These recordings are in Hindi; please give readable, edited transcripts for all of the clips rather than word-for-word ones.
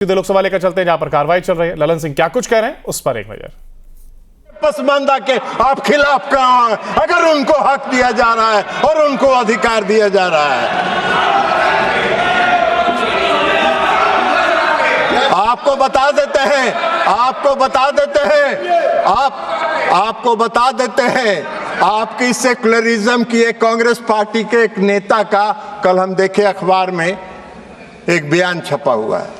लोकसभा लेकर चलते हैं जहां पर कार्रवाई चल रही है। ललन सिंह क्या कुछ कह रहे हैं उस पर एक नजर। पसमानदा के आप खिलाफ कहां हैं? अगर उनको हक दिया जा रहा है और उनको अधिकार दिया जा रहा है, आपको बता देते हैं आपको बता देते हैं आपकी सेकुलरिज्म की एक कांग्रेस पार्टी के एक नेता का कल हम देखे अखबार में एक बयान छपा हुआ है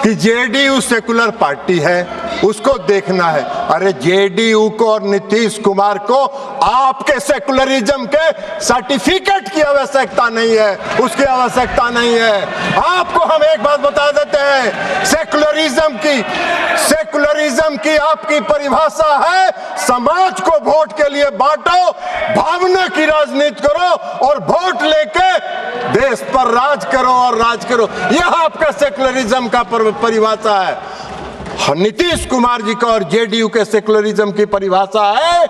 कि जेडीयू सेकुलर पार्टी है, उसको देखना है। अरे जेडीयू को और नीतीश कुमार को आपके सेकुलरिज्म के सर्टिफिकेट की आवश्यकता नहीं है, उसकी आवश्यकता नहीं है। आपको हम एक बात बता देते हैं, सेकुलरिज्म की आपकी परिभाषा है समाज को वोट के लिए बांटो, भावना की राजनीति करो और वोट लेके देश पर राज करो और राज करो। यह आपका सेकुलरिज्म का परिभाषा है। नीतीश कुमार जी का और जेडीयू के सेकुलरिज्म की परिभाषा है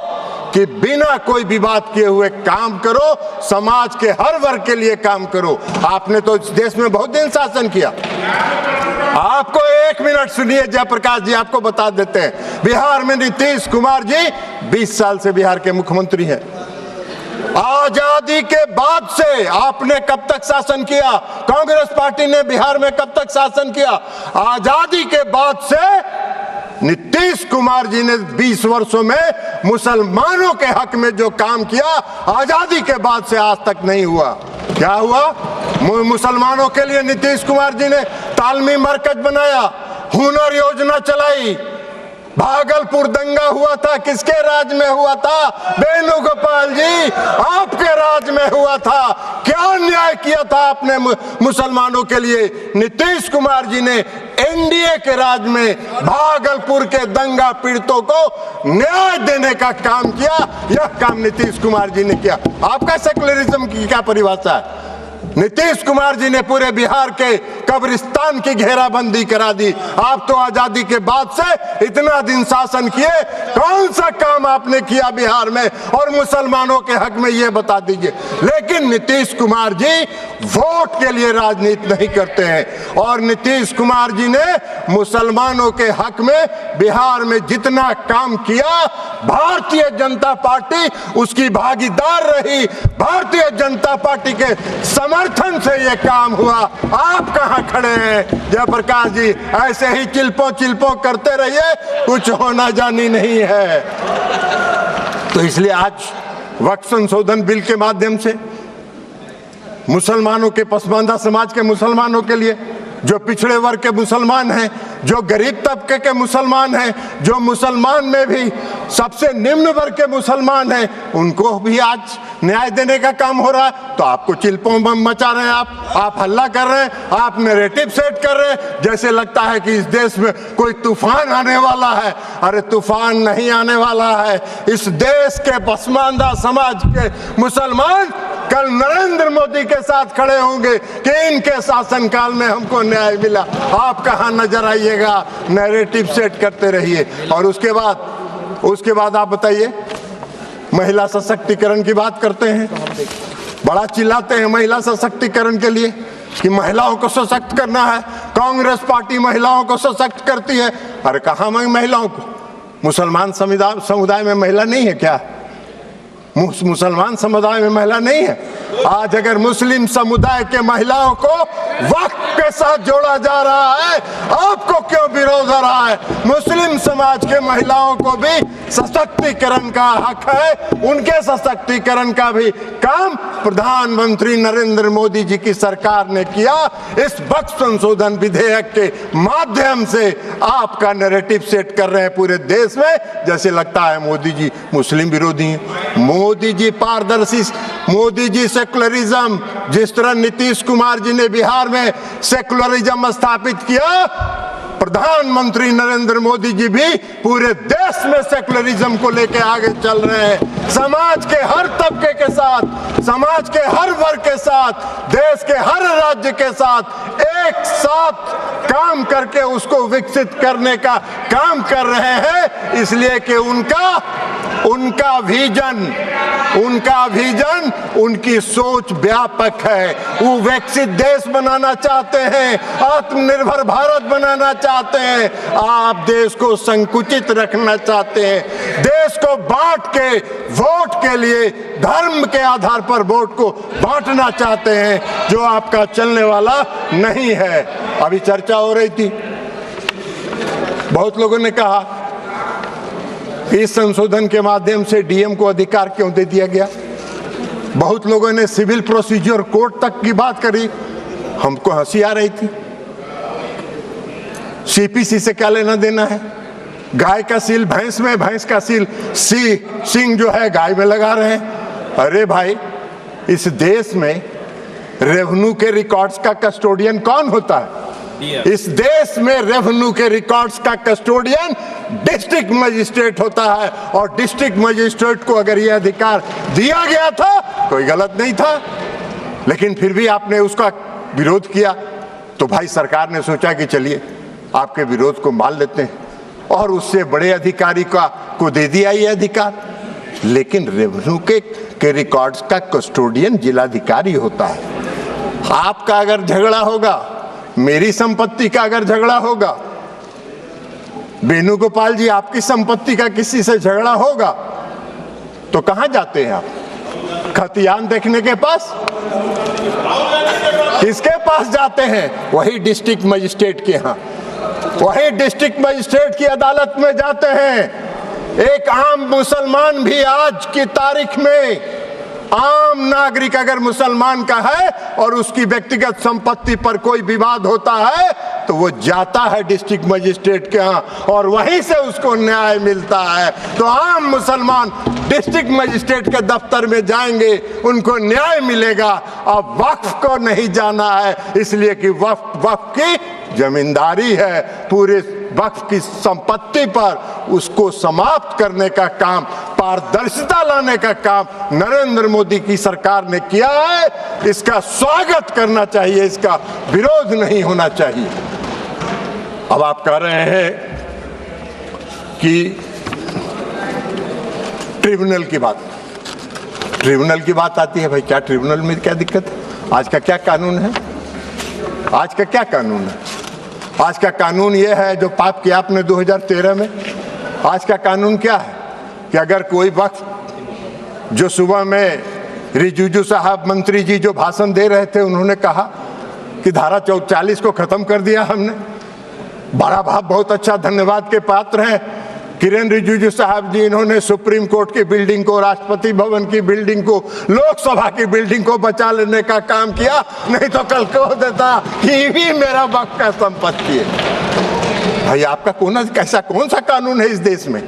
कि बिना कोई विवाद किए हुए काम करो, समाज के हर वर्ग के लिए काम करो। आपने तो इस देश में बहुत दिन शासन किया। आपको एक मिनट सुनिए, जयप्रकाश जी आपको बता देते हैं। बिहार में नीतीश कुमार जी 20 साल से बिहार के मुख्यमंत्री हैं। आजादी के बाद से आपने कब तक शासन किया? कांग्रेस पार्टी ने बिहार में कब तक शासन किया? आजादी के बाद से नीतीश कुमार जी ने 20 वर्षों में मुसलमानों के हक में जो काम किया, आजादी के बाद से आज तक नहीं हुआ। क्या हुआ? मुसलमानों के लिए नीतीश कुमार जी ने तालमी मरकज बनाया, हुनर योजना चलाई। भागलपुर दंगा हुआ था, किसके राज में हुआ था? वेणुगोपाल जी आपके राज में हुआ था। क्या न्याय किया था आपने मुसलमानों के लिए? नीतीश कुमार जी ने एनडीए के राज में भागलपुर के दंगा पीड़ितों को न्याय देने का काम किया। यह काम नीतीश कुमार जी ने किया। आपका सेकुलरिज्म की क्या परिभाषा है? नीतीश कुमार जी ने पूरे बिहार के कब्रिस्तान की घेराबंदी करा दी। आप तो आजादी के बाद से इतना दिन शासन किए, कौन सा काम आपने किया बिहार में और मुसलमानों के हक में, ये बता दीजिए। लेकिन नीतीश कुमार जी वोट के लिए राजनीति नहीं करते हैं और नीतीश कुमार जी ने मुसलमानों के हक में बिहार में जितना काम किया, भारतीय जनता पार्टी उसकी भागीदार रही। भारतीय जनता पार्टी के समर्थन से ये काम हुआ। आप कहां खड़े हैं जयप्रकाश जी? ऐसे ही चिल्पो करते रहिए, कुछ होना जानी नहीं है। तो इसलिए आज वक्फ संशोधन बिल के माध्यम से मुसलमानों के, पसमानदा समाज के मुसलमानों के लिए, जो पिछड़े वर्ग के मुसलमान हैं, जो गरीब तबके के मुसलमान हैं, जो मुसलमान में भी सबसे निम्न वर्ग के मुसलमान हैं, उनको भी आज न्याय देने का काम हो रहा है। तो आपको चिल्पों मचा रहे हैं, आप हल्ला कर रहे हैं, आप नैरेटिव सेट कर रहे हैं, जैसे लगता है कि इस देश में कोई तूफान आने वाला है। अरे तूफान नहीं आने वाला है। इस देश के पसमानदा समाज के मुसलमान कल नरेंद्र मोदी के साथ खड़े होंगे कि इनके शासनकाल में हमको न्याय मिला। आप कहां नजर आइएगा? नैरेटिव सेट करते रहिए। और उसके बाद आप बताइए, महिला सशक्तिकरण की बात करते हैं, बड़ा चिल्लाते हैं महिला सशक्तिकरण के लिए कि महिलाओं को सशक्त करना है। कांग्रेस पार्टी महिलाओं को सशक्त करती है। अरे कहां महिलाओं को? मुसलमान समुदाय में महिला नहीं है क्या? मुसलमान समुदाय में महिला नहीं है? आज अगर मुस्लिम समुदाय के महिलाओं को वक्फ के साथ जोड़ा जा रहा है, आपको क्यों विरोध हो रहा है? मुस्लिम समाज के महिलाओं को भी सशक्तिकरण का हक है। उनके सशक्तिकरण का भी काम प्रधानमंत्री नरेंद्र मोदी जी की सरकार ने किया। इस वक्फ संशोधन विधेयक के माध्यम से आपका नैरेटिव सेट कर रहे हैं पूरे देश में, जैसे लगता है मोदी जी मुस्लिम विरोधी हैं। मोदी जी पारदर्शी, मोदी जी सेकुलरिज्म, जिस तरह नीतीश कुमार जी ने बिहार में सेकुलरिज्म स्थापित किया, प्रधानमंत्री नरेंद्र मोदी जी भी पूरे देश में सेकुलरिज्म को लेकर आगे चल रहे हैं। समाज के हर तबके के साथ, समाज के हर वर्ग के साथ, देश के हर राज्य के साथ एक साथ काम करके उसको विकसित करने का काम कर रहे हैं, इसलिए कि उनका विजन, उनकी सोच व्यापक है। वो विकसित देश बनाना चाहते हैं, आत्मनिर्भर भारत बनाना चाहते हैं। आप देश को संकुचित रखना चाहते हैं, देश को बांट के वोट के लिए धर्म के आधार पर वोट को बांटना चाहते हैं, जो आपका चलने वाला नहीं है। अभी चर्चा हो रही थी, बहुत लोगों ने कहा इस संशोधन के माध्यम से डीएम को अधिकार क्यों दे दिया गया। बहुत लोगों ने सिविल प्रोसीजर कोड तक की बात करी, हमको हंसी आ रही थी। सीपीसी से क्या लेना देना है? गाय का सील भैंस में, भैंस का सील सिंह जो है गाय में लगा रहे हैं। अरे भाई, इस देश में रेवेन्यू के रिकॉर्ड्स का कस्टोडियन कौन होता है? इस देश में रेवेन्यू के रिकॉर्ड्स का कस्टोडियन डिस्ट्रिक्ट मजिस्ट्रेट होता है, और डिस्ट्रिक्ट मजिस्ट्रेट को अगर यह अधिकार दिया गया था, कोई गलत नहीं था, लेकिन फिर भी आपने उसका विरोध किया। तो भाई रिकॉर्ड ने सोचा कि चलिए आपके विरोध को मान लेते हैं, और उससे बड़े अधिकारी को दे दिया ये अधिकार। लेकिन रेवेन्यू के रिकॉर्ड्स का कस्टोडियन जिलाधिकारी होता है। आपका अगर झगड़ा होगा, मेरी संपत्ति का अगर झगड़ा होगा, वेणुगोपाल जी आपकी संपत्ति का किसी से झगड़ा होगा, तो कहां जाते हैं आप? खतियान देखने के पास? किसके पास जाते हैं? वही डिस्ट्रिक्ट मजिस्ट्रेट के यहाँ, वही डिस्ट्रिक्ट मजिस्ट्रेट की अदालत में जाते हैं। एक आम मुसलमान भी आज की तारीख में, आम नागरिक अगर मुसलमान का है और उसकी व्यक्तिगत संपत्ति पर कोई विवाद होता है, तो वो जाता है डिस्ट्रिक्ट मजिस्ट्रेट के यहाँ, और वहीं से उसको न्याय मिलता है। तो आम मुसलमान डिस्ट्रिक्ट मजिस्ट्रेट के दफ्तर में जाएंगे, उनको न्याय मिलेगा। अब वक्फ को नहीं जाना है, इसलिए कि वक्फ की जमींदारी है। पूरे वक्फ की संपत्ति पर उसको समाप्त करने का काम, पारदर्शिता लाने का काम नरेंद्र मोदी की सरकार ने किया है। इसका स्वागत करना चाहिए, इसका विरोध नहीं होना चाहिए। अब आप कह रहे हैं कि ट्रिब्यूनल की बात आती है। भाई, क्या ट्रिब्यूनल में क्या दिक्कत है? आज का क्या कानून है? आज का क्या कानून है? आज का कानून यह है जो पाप किया आपने 2013 में। आज का कानून क्या है कि अगर कोई वक्त, जो सुबह में रिजिजू साहब मंत्री जी जो भाषण दे रहे थे, उन्होंने कहा कि धारा 40 को खत्म कर दिया हमने। बड़ा भाव, बहुत अच्छा, धन्यवाद के पात्र हैं किरेन रिजिजू साहब जी। इन्होंने सुप्रीम कोर्ट की बिल्डिंग को, राष्ट्रपति भवन की बिल्डिंग को, लोकसभा की बिल्डिंग को बचा लेने का काम किया। नहीं तो कल कह देता ये भी मेरा वक्त का संपत्ति है। भाई, आपका कौन सा कानून है इस देश में?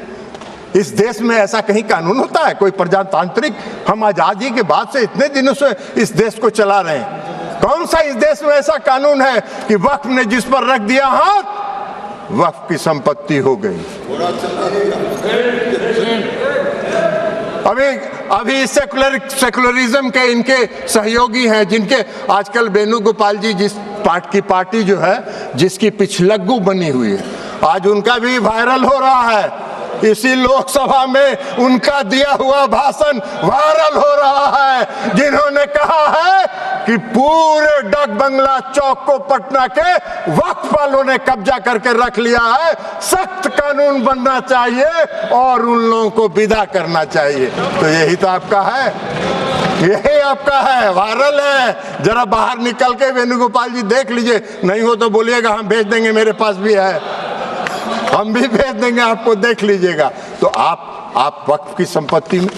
इस देश में ऐसा कहीं कानून होता है? कोई प्रजातांत्रिक, हम आजादी के बाद से इतने दिनों से इस देश को चला रहे हैं, कौन सा इस देश में ऐसा कानून है कि वक्फ ने जिस पर रख दिया हाथ, वक्फ की संपत्ति हो गई? अभी सेकुलरिज्म के इनके सहयोगी हैं, जिनके आजकल वेणुगोपाल जी जिस पार्टी जो है, जिसकी पिछलग्गू बनी हुई है, आज उनका भी वायरल हो रहा है। इसी लोकसभा में उनका दिया हुआ भाषण वायरल हो रहा है, जिन्होंने कहा है कि पूरे डाक बंगला चौक को पटना के वक्फ वालों ने कब्जा करके रख लिया है। सख्त कानून बनना चाहिए और उन लोगों को विदा करना चाहिए। तो यही तो आपका है, यही आपका है, वायरल है। जरा बाहर निकल के वेणुगोपाल जी देख लीजिए, नहीं हो तो बोलिएगा, हम भेज देंगे, मेरे पास भी है, हम भी भेज देंगे आपको, देख लीजिएगा। तो आप वक्फ की संपत्ति में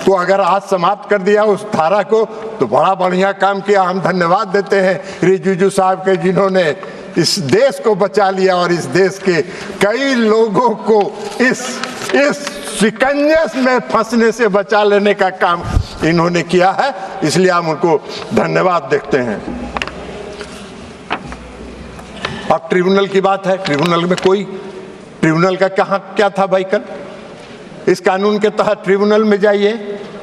तो अगर आज समाप्त कर दिया उस धारा को, तो बड़ा बढ़िया काम किया। हम धन्यवाद देते हैं रिजिजू साहब के, जिन्होंने इस देश को बचा लिया और इस देश के कई लोगों को इस शिकंजे में फंसने से बचा लेने का काम इन्होंने किया है। इसलिए हम उनको धन्यवाद देते हैं। अब ट्रिब्यूनल की बात है। ट्रिब्यूनल का क्या था भाई? कल इस कानून के तहत ट्रिब्यूनल में जाइए,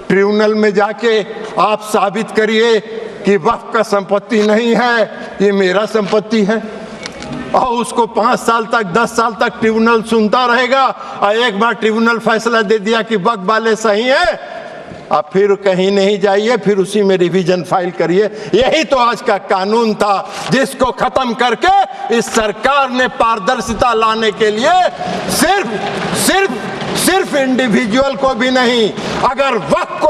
ट्रिब्यूनल में जाके आप साबित करिए कि वक्फ का संपत्ति नहीं है, ये मेरा संपत्ति है। और उसको 5 साल तक 10 साल तक ट्रिब्यूनल सुनता रहेगा, और एक बार ट्रिब्यूनल फैसला दे दिया कि वक्फ वाले सही हैं, अब फिर कहीं नहीं जाइए, फिर उसी में रिवीजन फाइल करिए। यही तो आज का कानून था, जिसको खत्म करके इस सरकार ने पारदर्शिता लाने के लिए सिर्फ इंडिविजुअल को भी नहीं, अगर वक्फ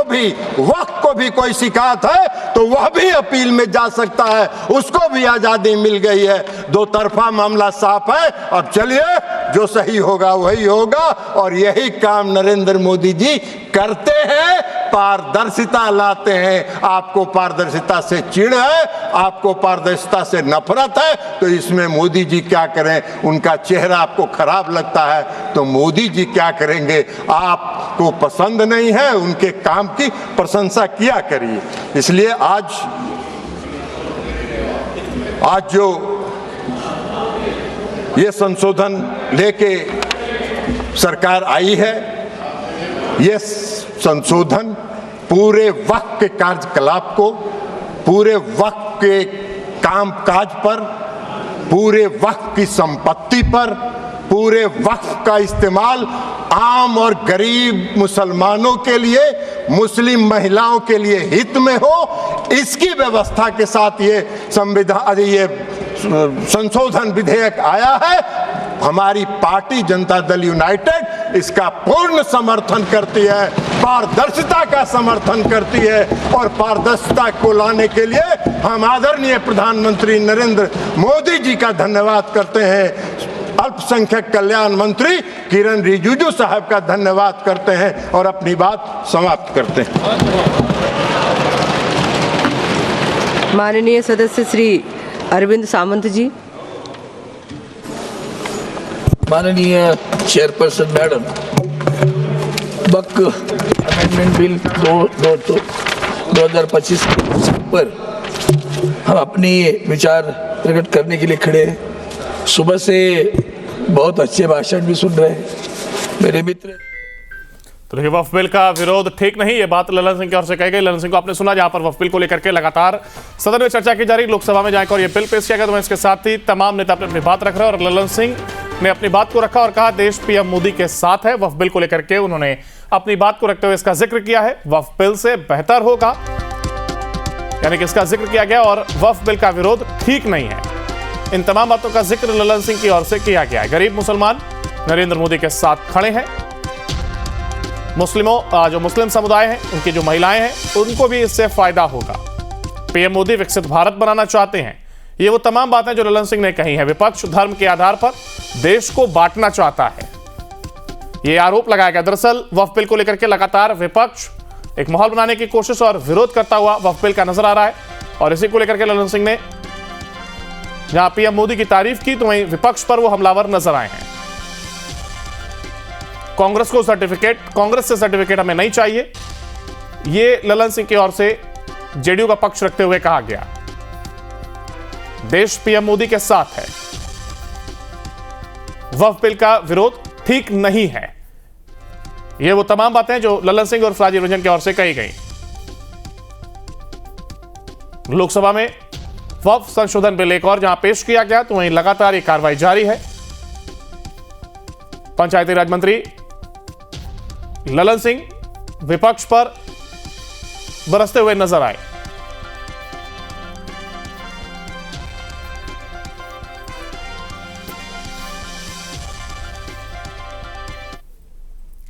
को भी कोई शिकायत है तो वह भी अपील में जा सकता है, उसको भी आजादी मिल गई है। दो तरफा मामला साफ है। अब चलिए, जो सही होगा वही होगा, और यही काम नरेंद्र मोदी जी करते हैं, पारदर्शिता लाते हैं। आपको पारदर्शिता से चिढ़ है, आपको पारदर्शिता से नफरत है, तो इसमें मोदी जी क्या करें? उनका चेहरा आपको खराब लगता है तो मोदी जी क्या करेंगे? आपको पसंद नहीं है, उनके काम की प्रशंसा किया करिए। इसलिए आज जो ये संशोधन लेके सरकार आई है, ये संशोधन पूरे वक्फ के कार्यकलाप को, पूरे वक्फ के कामकाज पर, पूरे वक्फ की संपत्ति पर, पूरे वक्फ का इस्तेमाल आम और गरीब मुसलमानों के लिए, मुस्लिम महिलाओं के लिए हित में हो, इसकी व्यवस्था के साथ ये संशोधन विधेयक आया है। हमारी पार्टी जनता दल यूनाइटेड इसका पूर्ण समर्थन करती है, पारदर्शिता का समर्थन करती है, और पारदर्शिता को लाने के लिए हम आदरणीय प्रधानमंत्री नरेंद्र मोदी जी का धन्यवाद करते हैं। अल्पसंख्यक कल्याण मंत्री किरण रिजिजू साहब का धन्यवाद करते हैं और अपनी बात समाप्त करते हैं। माननीय सदस्य श्री अरविंद सामंत जी। माननीय चेयरपर्सन मैडम, वक्फ अमेंडमेंट बिल 2025 पर हम अपनी विचार प्रकट करने के लिए खड़े हैं। सुबह से बहुत अच्छे भाषण भी सुन रहे हैं मेरे मित्र। तो देखिए, वक्फ बिल का विरोध ठीक नहीं, ये बात ललन सिंह की ओर से कही गई। ललन सिंह को आपने सुना, जहां पर वक्फ बिल को लेकर के लगातार सदन में चर्चा की जा रही, लोकसभा में जाकर ये बिल पेश किया गया, तो इसके साथ ही तमाम नेता अपनी बात रख रहे हैं, और ललन सिंह ने अपनी बात को रखा और कहा देश पीएम मोदी के साथ है। वक्फ बिल को लेकर के उन्होंने अपनी बात को रखते हुए इसका जिक्र किया है, वक्फ बिल से बेहतर होगा, यानी कि इसका जिक्र किया गया, और वक्फ बिल का विरोध ठीक नहीं है। इन तमाम बातों का जिक्र ललन सिंह की ओर से किया गया है। गरीब मुसलमान नरेंद्र मोदी के साथ खड़े हैं। जो मुस्लिम समुदाय हैं, उनकी जो महिलाएं हैं, उनको भी इससे फायदा होगा। पीएम मोदी विकसित भारत बनाना चाहते हैं। ये वो तमाम बातें जो ललन सिंह ने कही हैं। विपक्ष धर्म के आधार पर देश को बांटना चाहता है, ये आरोप लगाया गया। दरअसल वक्फ बिल को लेकर के लगातार विपक्ष एक माहौल बनाने की कोशिश और विरोध करता हुआ वक्फ बिल का नजर आ रहा है, और इसी को लेकर के ललन सिंह ने जहां पीएम मोदी की तारीफ की, तो वहीं विपक्ष पर वो हमलावर नजर आए हैं। कांग्रेस से सर्टिफिकेट हमें नहीं चाहिए, ये ललन सिंह की ओर से जेडीयू का पक्ष रखते हुए कहा गया। देश पीएम मोदी के साथ है, वक्फ बिल का विरोध ठीक नहीं है। ये वो तमाम बातें जो ललन सिंह और राजीव रंजन की ओर से कही गई। लोकसभा में वक्फ संशोधन बिल एक और जहां पेश किया गया, तो वहीं लगातार ये कार्रवाई जारी है। पंचायती राज मंत्री ललन सिंह विपक्ष पर बरसते हुए नजर आए।